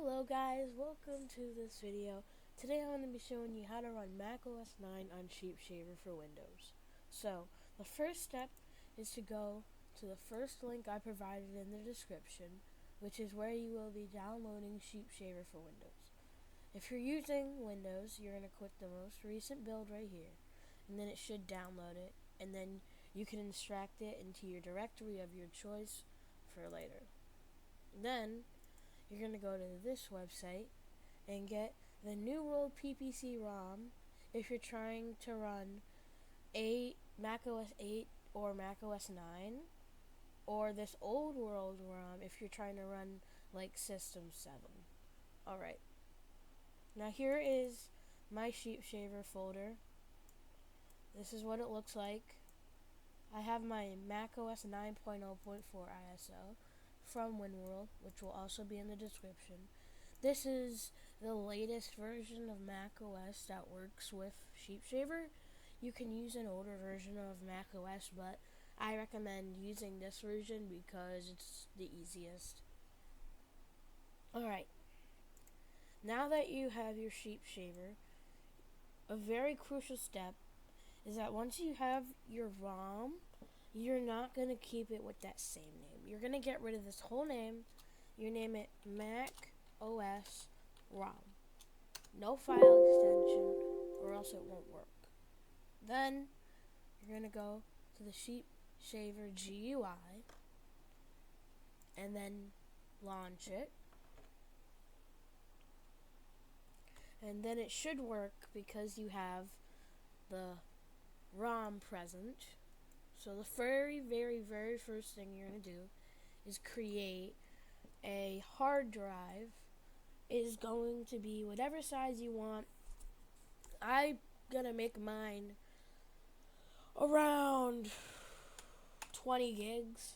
Hello guys, welcome to this video. Today I'm going to be showing you how to run macOS 9 on SheepShaver for Windows. So, the first step is to go to the first link I provided in the description, which is where you will be downloading SheepShaver for Windows. If you're using Windows, you're going to click the most recent build right here, and then it should download it, and then you can extract it into your directory of your choice for later. Then you're going to go to this website and get the New World PPC ROM if you're trying to run macOS 8 or macOS 9, or this Old World ROM if you're trying to run like System 7. Alright, now here is my SheepShaver folder. This is what it looks like. I have my macOS 9.0.4 ISO from WinWorld, which will also be in the description. This is the latest version of macOS that works with SheepShaver. You can use an older version of macOS, but I recommend using this version because it's the easiest. Alright, now that you have your SheepShaver, a very crucial step is that once you have your ROM, you're not going to keep it with that same name. You're going to get rid of this whole name. You name it Mac OS ROM. No file extension, or else it won't work. Then you're going to go to the SheepShaver GUI and then launch it. And then it should work because you have the ROM present. So the very first thing you're going to do is create a hard drive. It is going to be whatever size you want. I'm going to make mine around 20 gigs.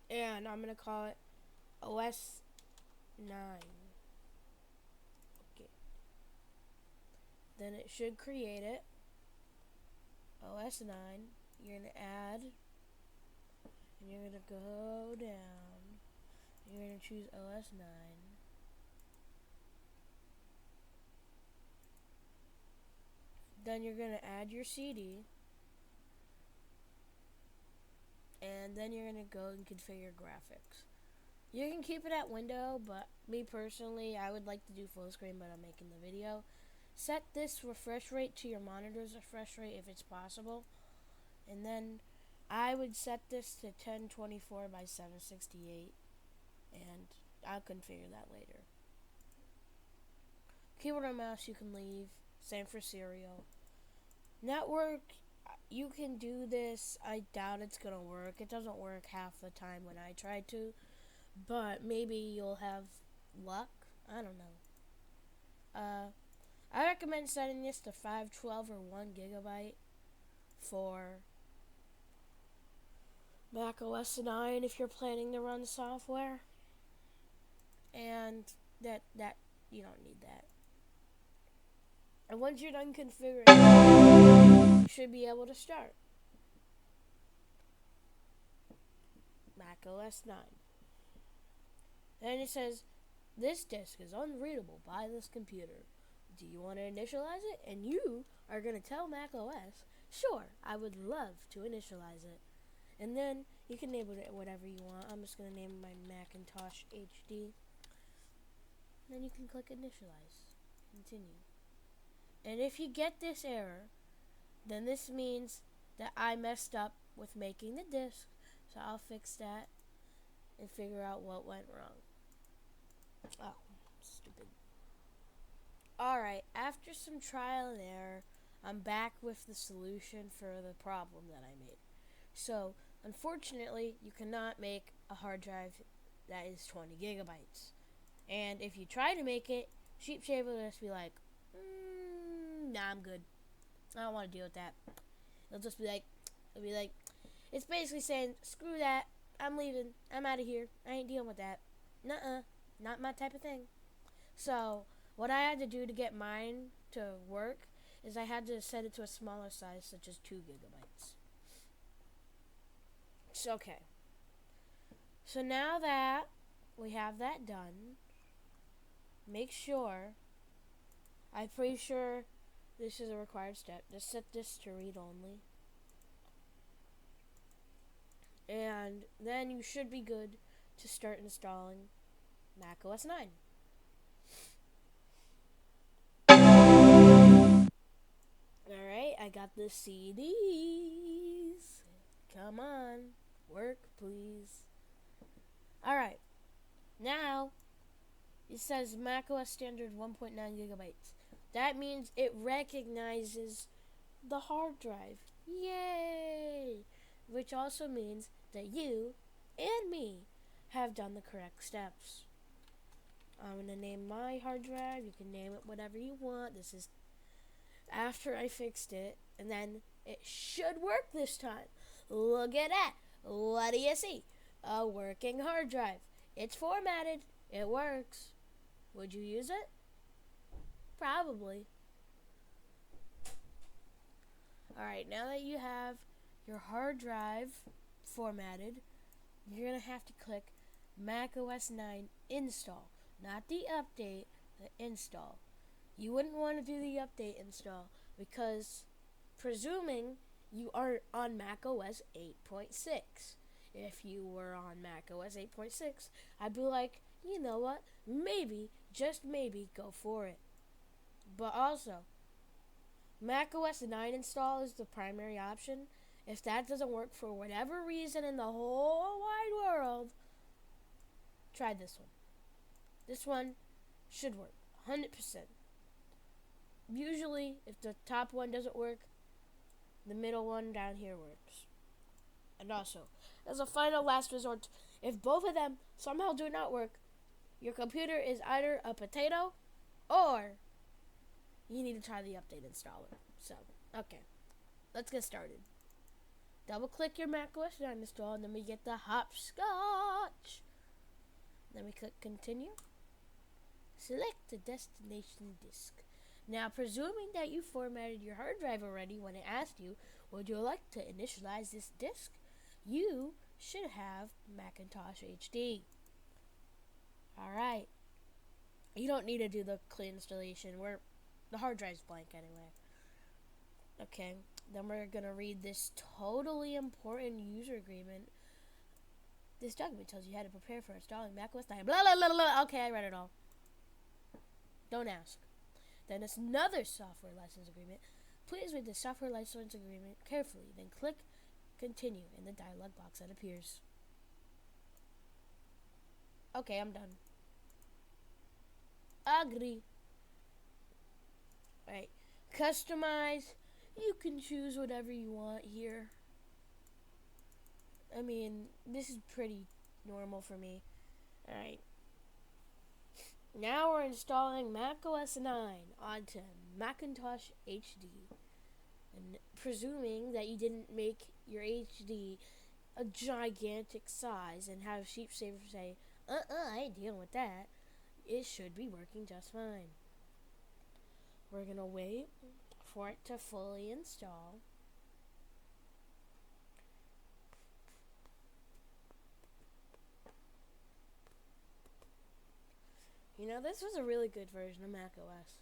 And I'm going to call it OS 9. Okay. Then it should create it. OS 9, you're going to add, and you're going to go down, you're going to choose OS 9, then you're going to add your CD, and then you're going to go and configure graphics. You can keep it at window, but me personally, I would like to do full screen, but I'm making the video. Set this refresh rate to your monitor's refresh rate if it's possible. And then I would set this to 1024 by 768. And I'll configure that later. Keyboard and mouse you can leave. Same for serial. Network, you can do this. I doubt it's going to work. It doesn't work half the time when I try to. But maybe you'll have luck. I don't know. I recommend setting this to 512 or 1 gigabyte for macOS 9 if you're planning to run software. And that you don't need that. And once you're done configuring, you should be able to start macOS 9. Then it says, this disk is unreadable by this computer. Do you want to initialize it? And you are going to tell macOS, sure, I would love to initialize it. And then you can name it whatever you want. I'm just going to name my Macintosh HD. Then you can click initialize. Continue. And if you get this error, then this means that I messed up with making the disk. So I'll fix that and figure out what went wrong. Oh, stupid. Alright, after some trial and error, I'm back with the solution for the problem that I made. So, unfortunately, you cannot make a hard drive that is 20 gigabytes. And if you try to make it, SheepShaver will just be like, nah, I'm good. I don't want to deal with that. It'll be like, it's basically saying, screw that, I'm leaving, I'm out of here, I ain't dealing with that. Nuh-uh, not my type of thing. So, what I had to do to get mine to work is I had to set it to a smaller size, such as 2 gigabytes. It's okay. So now that we have that done, make sure, I'm pretty sure this is a required step, just set this to read only. And then you should be good to start installing macOS 9. Alright, I got the CDs. Come on, work please. Alright, now it says macOS standard 1.9 gigabytes. That means it recognizes the hard drive. Yay! Which also means that you and me have done the correct steps. I'm going to name my hard drive. You can name it whatever you want. This is after I fixed it, and then it should work this time. Look at that. What do you see? A working hard drive. It's formatted. It works. Would you use it? Probably. Alright, now that you have your hard drive formatted, you're going to have to click macOS 9 install. Not the update, the install. You wouldn't want to do the update install because presuming you are on macOS 8.6. If you were on macOS 8.6, I'd be like, you know what? Maybe, just maybe, go for it. But also, macOS 9 install is the primary option. If that doesn't work for whatever reason in the whole wide world, try this one. This one should work, 100%. Usually, if the top one doesn't work, the middle one down here works. And also, as a final last resort, if both of them somehow do not work, your computer is either a potato or you need to try the update installer. So, okay, let's get started. Double click your macOS 9 install, and then we get the hopscotch. Then we click continue. Select the destination disk. Now, presuming that you formatted your hard drive already when it asked you, would you like to initialize this disk? You should have Macintosh HD. Alright. You don't need to do the clean installation. The hard drive's blank anyway. Okay, then we're going to read this totally important user agreement. This document tells you how to prepare for installing macOS 9. Blah, blah, blah, blah. Okay, I read it all. Don't ask. Then it's another software license agreement. Please read the software license agreement carefully, then click continue in the dialog box that appears. Okay, I'm done. Agree. Alright, customize. You can choose whatever you want here. I mean, this is pretty normal for me. Alright. Now we're installing macOS 9 onto Macintosh HD. And presuming that you didn't make your HD a gigantic size and have SheepShaver say, I ain't dealing with that, it should be working just fine. We're going to wait for it to fully install. You know, this was a really good version of macOS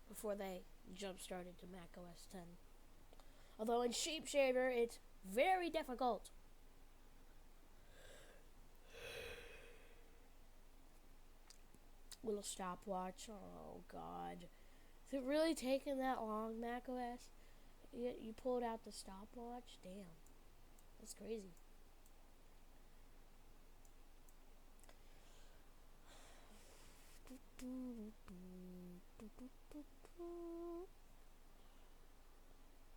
before they jump-started to macOS 10. Although in SheepShaver, it's very difficult. Little stopwatch. Oh, God. Is it really taking that long, macOS? You pulled out the stopwatch? Damn. That's crazy.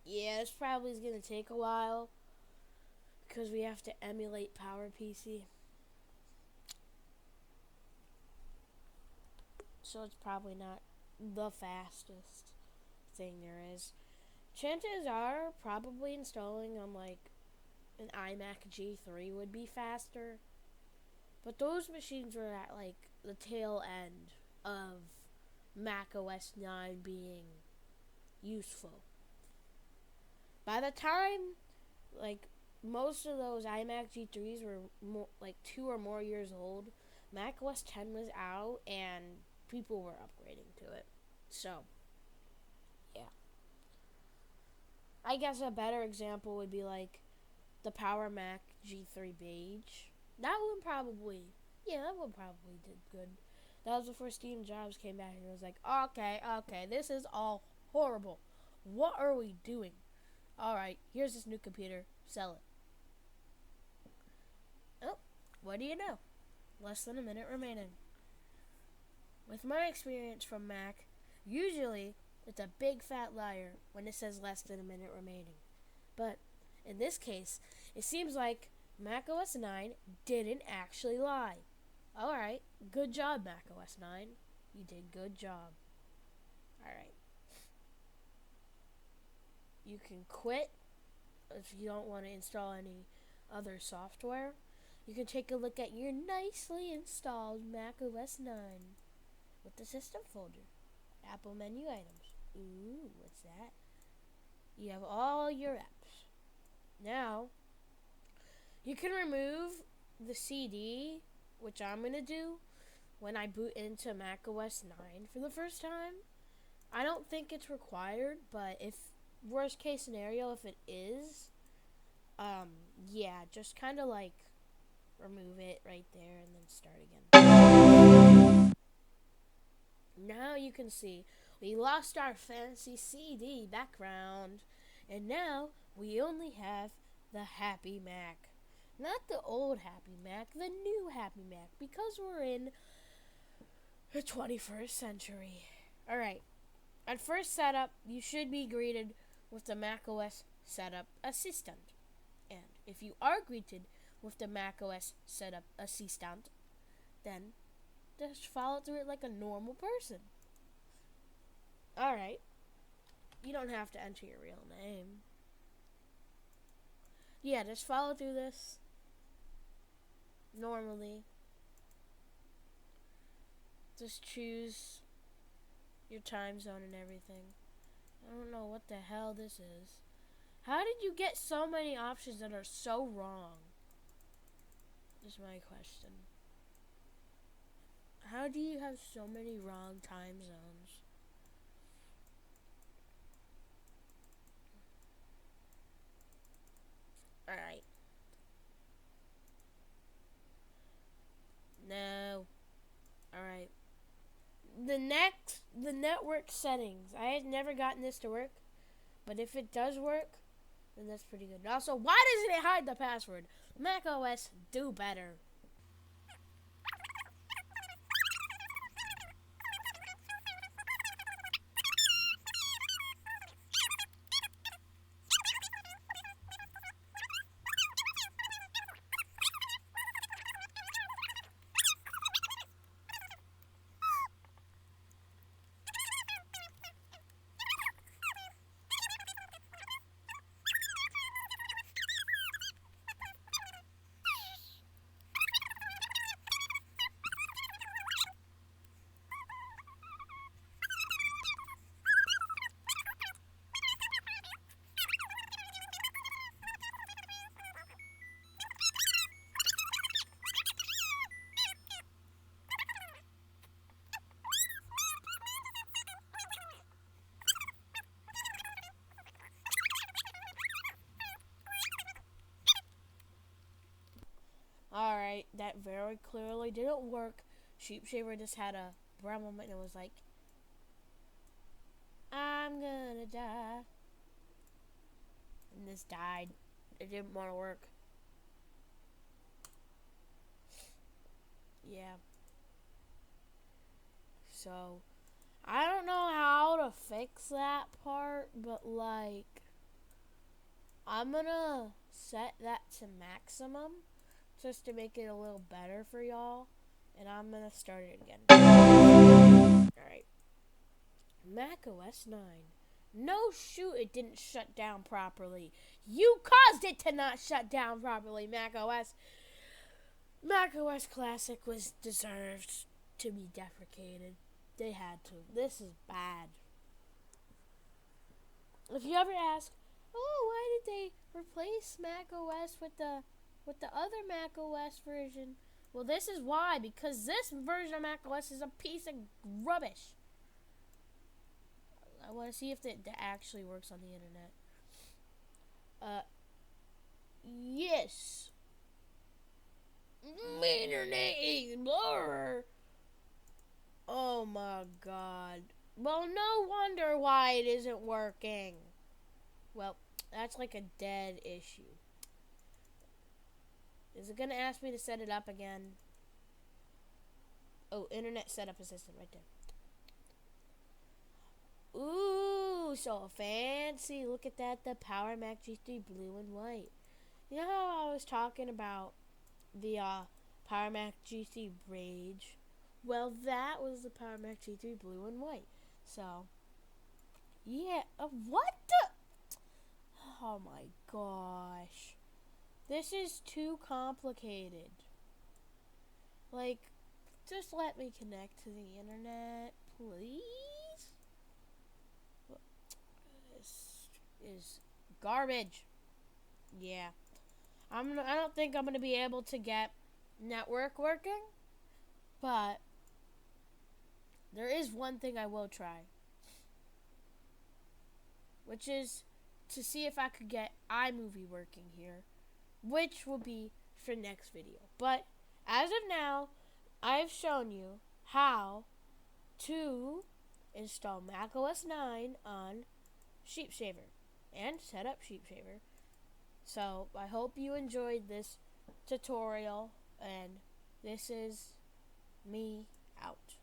Yeah, this probably is going to take a while because we have to emulate PowerPC. So it's probably not the fastest thing there is. Chances are probably installing on like an iMac G3 would be faster. But those machines were at like the tail end of macOS 9 being useful. By the time like most of those iMac G3s were like 2 or more years old. Mac OS 10 was out and people were upgrading to it. So, yeah. I guess a better example would be like the Power Mac G3 Beige. That one probably did good. That was before Steve Jobs came back and was like, okay, this is all horrible. What are we doing? Alright, here's this new computer. Sell it. Oh, what do you know? Less than a minute remaining. With my experience from Mac, usually it's a big fat liar when it says less than a minute remaining. But in this case, it seems like Mac OS 9 didn't actually lie. Alright, good job, Mac OS 9. You did good job. Alright. You can quit if you don't want to install any other software. You can take a look at your nicely installed Mac OS 9 with the system folder. Apple menu items. Ooh, what's that? You have all your apps. Now, you can remove the CD, which I'm going to do when I boot into Mac OS 9 for the first time. I don't think it's required, but if worst case scenario, if it is, yeah, just kind of like remove it right there and then start again. Now you can see we lost our fancy CD background, and now we only have the Happy Mac. Not the old Happy Mac, the new Happy Mac, because we're in the 21st century. Alright, at first setup, you should be greeted with the macOS Setup Assistant. And if you are greeted with the macOS Setup Assistant, then just follow through it like a normal person. Alright, you don't have to enter your real name. Yeah, just follow through this normally. Just choose your time zone and everything. I don't know what the hell this is. How did you get so many options that are so wrong? Is my question. How do you have so many wrong time zones? Alright. No. Alright. The network settings. I had never gotten this to work, but if it does work, then that's pretty good. Also, why doesn't it hide the password? Mac OS, do better. Alright, that very clearly didn't work. SheepShaver just had a brown moment and was like, I'm gonna die. And this died. It didn't want to work. Yeah. So, I don't know how to fix that part, but like, I'm gonna set that to maximum just to make it a little better for y'all, and I'm gonna start it again. Alright. Mac OS 9. No shoot, it didn't shut down properly. You caused it to not shut down properly, Mac OS. Mac OS Classic was deserved to be deprecated. They had to. This is bad. If you ever ask, oh, why did they replace Mac OS with the other Mac OS version. Well, this is why, because this version of Mac OS is a piece of rubbish. I want to see if that actually works on the internet. Yes. Internet Explorer. Oh my god. Well, no wonder why it isn't working. Well, that's like a dead issue. Is it gonna ask me to set it up again? Oh, internet setup assistant right there. Ooh, so fancy. Look at that, the Power Mac G3 blue and white. You know how I was talking about the Power Mac G3 Rage? Well, that was the Power Mac G3 blue and white. So, yeah. What the? Oh my gosh. This is too complicated. Like, just let me connect to the internet, please. This is garbage. Yeah. I don't think I'm gonna be able to get network working, but there is one thing I will try, which is to see if I could get iMovie working here, which will be for next video. But as of now, I've shown you how to install macOS 9 on SheepShaver and set up SheepShaver. So I hope you enjoyed this tutorial, and this is me out.